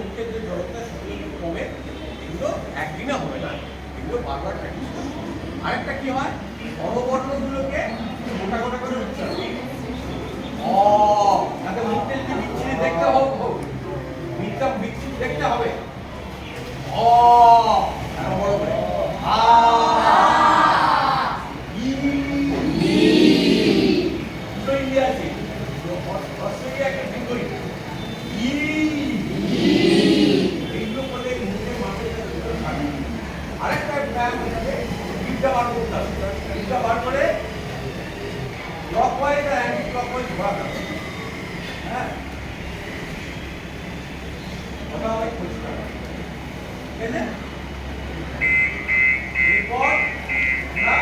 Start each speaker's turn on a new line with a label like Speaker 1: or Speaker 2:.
Speaker 1: মুখের যে জড়তা সেগুলো কমে, এগুলো একদিনে হবে না, এগুলো বারবার প্র্যাকটিস করতে হবে। আরেকটা কি হয়, অববর্ণগুলোকে গোটা গোটা করে উঠতে হবে। যাতে মুখটা যদি বিচ্ছিরি দেখতে হোক, মুখটা বিচ্ছিরি দেখতে হবে। বড় করে আছে অস্ট্রেলিয়া একটা ফিঙ্গরি এইগুলো করলে মুখের মাথাটা থাকবে। আরেকটা ব্যায়াম হচ্ছে জিভটা বার করতে হবে। জিভটা বার করে ক্লকওয়াইজ আর অ্যান্টি ক্লকওয়াইজ ঘোরাতে হবে। হ্যাঁ, ওটা অনেক পরিষ্কার, ঠিক আছে?